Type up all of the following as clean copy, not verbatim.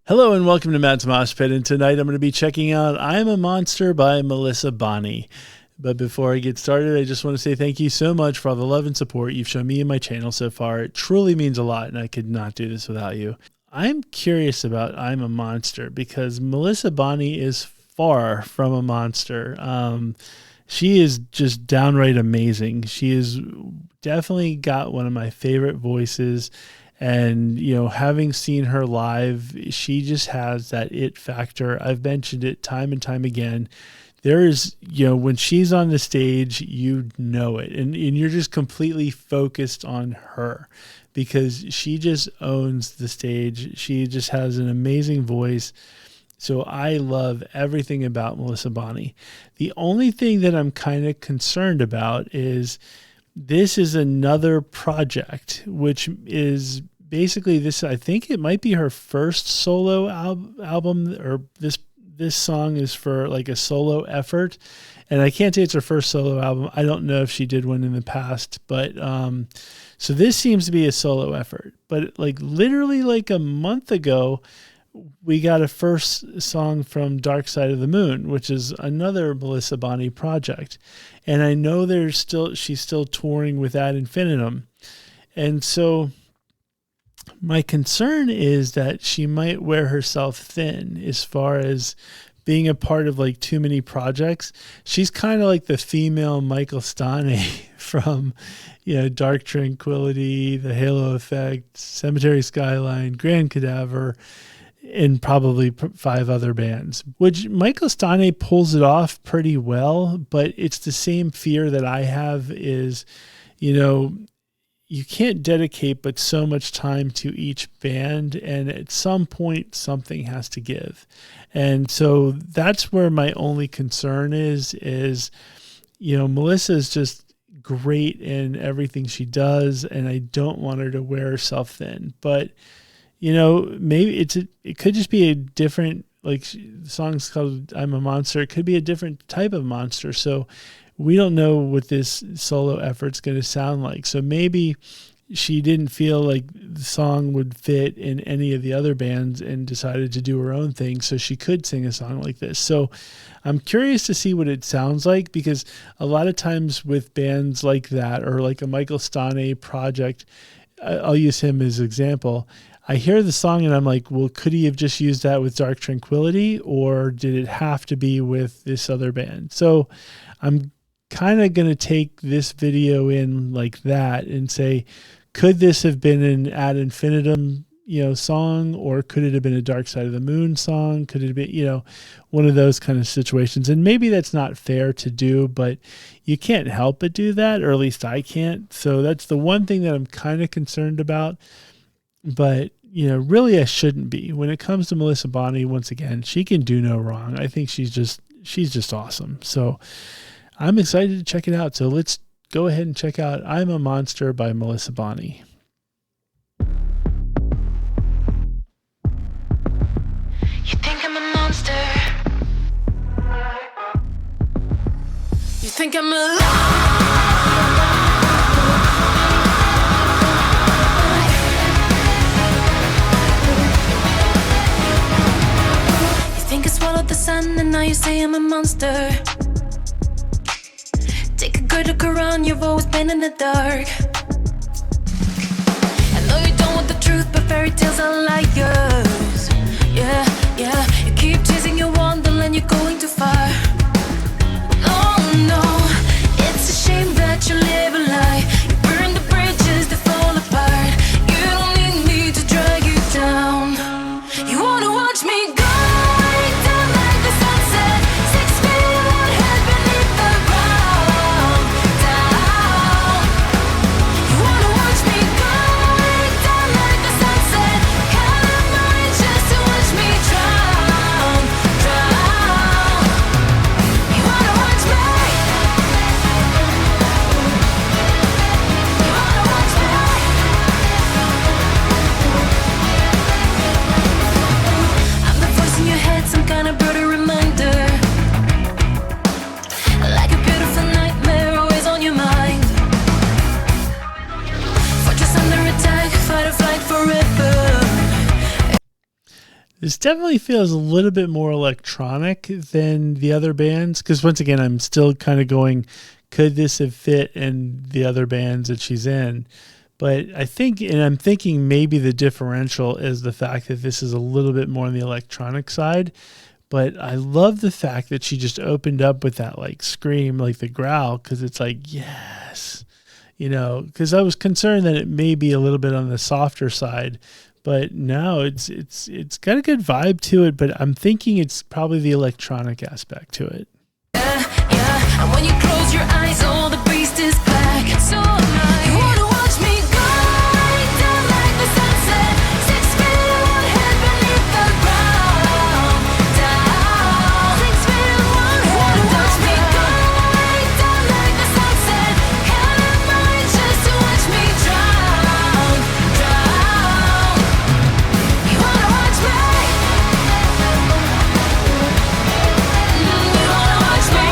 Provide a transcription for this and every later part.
Hello and welcome to Matt's Mosh Pit, and tonight I'm going to be checking out I'm a Monster by Melissa Bonny. But before I get started, I just want to say thank you so much for all the love and support you've shown me and my channel so far. It truly means a lot, and I could not do this without you. I'm curious about I'm a Monster because Melissa Bonny is far from a monster. She is just downright amazing. She has definitely got one of my favorite voices. And, you know, having seen her live, she just has that it factor. I've mentioned it time and time again. There is, you know, when she's on the stage, you know it. And you're just completely focused on her because she just owns the stage. She just has an amazing voice. So I love everything about Melissa Bonny. The only thing that I'm kind of concerned about is this is another project, which is basically this. I think it might be her first solo album, or this song is for like a solo effort. And I can't say it's her first solo album. I don't know if she did one in the past, but so this seems to be a solo effort. But like literally like a month ago, we got a first song from Dark Side of the Moon, which is another Melissa Bonny project. And I know she's still touring with that Infinitum. And so my concern is that she might wear herself thin as far as being a part of like too many projects. She's kind of like the female Michael Stane from, you know, Dark Tranquility, The Halo Effect, Cemetery Skyline, Grand Cadaver, and probably 5 other bands, which Michael Stane pulls it off pretty well. But it's the same fear that I have is, you know, you can't dedicate but so much time to each band, and at some point something has to give. And so that's where my only concern is, you know, Melissa is just great in everything she does, and I don't want her to wear herself thin. But you know, maybe it could just be a different, like the song's called I'm a Monster. It could be a different type of monster. So we don't know what this solo effort's going to sound like. So maybe she didn't feel like the song would fit in any of the other bands and decided to do her own thing so she could sing a song like this. So I'm curious to see what it sounds like, because a lot of times with bands like that, or like a Michael Stane project, I'll use him as an example. I hear the song and I'm like, well, could he have just used that with Dark Tranquility, or did it have to be with this other band? So I'm kind of going to take this video in like that and say, could this have been an Ad Infinitum, you know, song, or could it have been a Dark Side of the Moon song? Could it have been, you know, one of those kind of situations? And maybe that's not fair to do, but you can't help but do that, or at least I can't. So that's the one thing that I'm kind of concerned about. But, you know, really I shouldn't be. When it comes to Melissa Bonny, once again, she can do no wrong. I think she's just awesome. So I'm excited to check it out. So let's go ahead and check out I'm a Monster by Melissa Bonny. You think I'm a monster? You think I'm alive? Swallowed the sun and now you say I'm a monster. Take a good look around, you've always been in the dark. I know you don't want the truth, but fairy tales are liars. Yeah, yeah, you keep chasing your wonderland, you're going too far. Oh no, it's a shame that you live a lie. You burn the bridges that fall apart. You don't need me to drag you down. You wanna watch me go down. You wanna watch me going down like the sunset. This definitely feels a little bit more electronic than the other bands, because once again, I'm still kind of going, could this have fit in the other bands that she's in? But I think, and I'm thinking maybe the differential is the fact that this is a little bit more on the electronic side. But I love the fact that she just opened up with that like scream, like the growl, because it's like, yes, because I was concerned that it may be a little bit on the softer side. But no, it's got a good vibe to it, but I'm thinking it's probably the electronic aspect to it. Yeah, and when you close your eyes, all the beast is black. So am I. You wanna watch me go down like the sunset, 6 feet in one head beneath the ground. Down, 6 feet in one head. Wanna watch me go down like the sunset, count up mine just to watch me drown. You wanna watch me? You wanna watch me?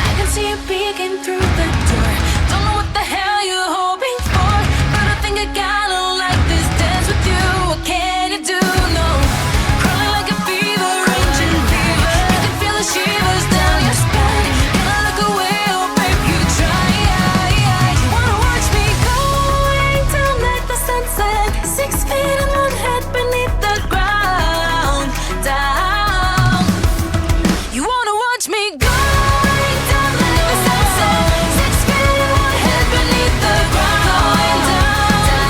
I can see you peeking through the door. Don't know what the hell you're hoping for, but I think I gotta like this dance with you. What can you do? No, crawling like a fever, raging fever. You can feel the shivers down your spine. Can I look away? Oh, babe, you try. You wanna watch me going down like the sunset, 6 feet in one head beneath the ground. Down. You wanna watch me going down like the sunset, 6 feet in one head beneath the ground. Down,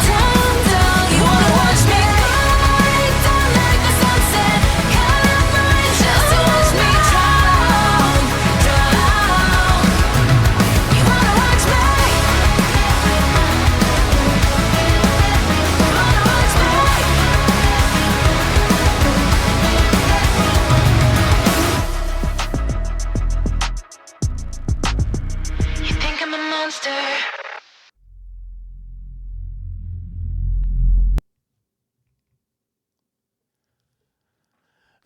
down, down. You wanna watch me going down like the sunset, count up mine just to watch me drown. You wanna watch me? You wanna watch me? You think I'm a monster?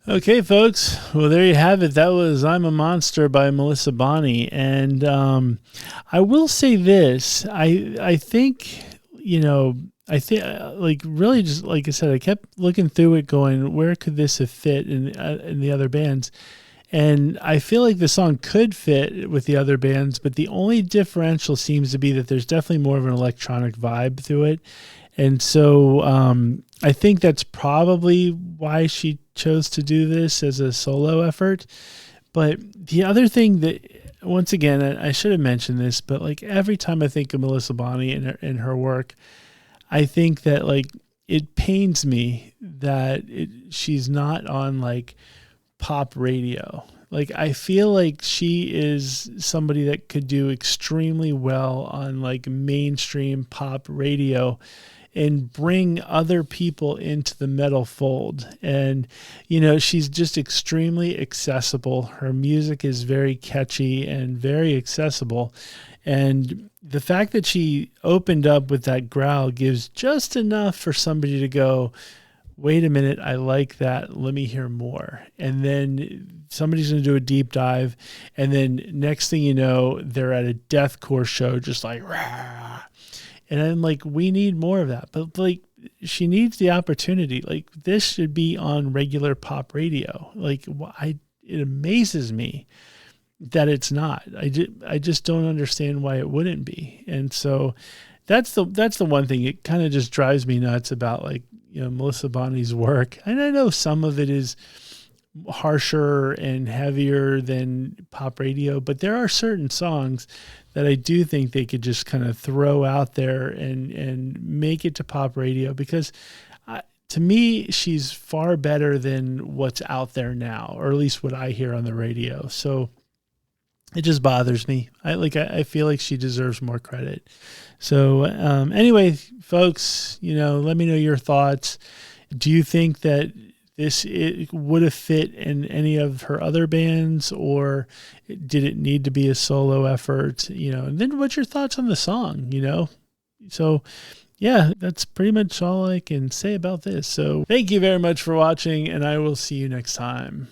Okay, folks. Well, there you have it. That was "I'm a Monster" by Melissa Bonny, and I will say this: I think like really just like I said, I kept looking through it, going, where could this have fit in the other bands? And I feel like the song could fit with the other bands, but the only differential seems to be that there's definitely more of an electronic vibe through it. And so I think that's probably why she chose to do this as a solo effort. But the other thing that, once again, I should have mentioned this, but like every time I think of Melissa Bonny and her work, I think that like it pains me that she's not on like pop radio. Like I feel like she is somebody that could do extremely well on like mainstream pop radio and bring other people into the metal fold. And, she's just extremely accessible. Her music is very catchy and very accessible. And the fact that she opened up with that growl gives just enough for somebody to go, wait a minute, I like that. Let me hear more. And then somebody's going to do a deep dive. And then next thing you know, they're at a deathcore show, just like, rah. And I'm like, we need more of that. But like, she needs the opportunity. Like, this should be on regular pop radio. Like, it amazes me that it's not. I just don't understand why it wouldn't be. And so that's the one thing. It kind of just drives me nuts about like, Melissa Bonny's work. And I know some of it is harsher and heavier than pop radio, but there are certain songs that I do think they could just kind of throw out there and make it to pop radio, because to me, she's far better than what's out there now, or at least what I hear on the radio. So it just bothers me. I feel like she deserves more credit. So anyway, folks, let me know your thoughts. Do you think that it would have fit in any of her other bands, or did it need to be a solo effort? And then what's your thoughts on the song? So yeah, that's pretty much all I can say about this. So thank you very much for watching, and I will see you next time.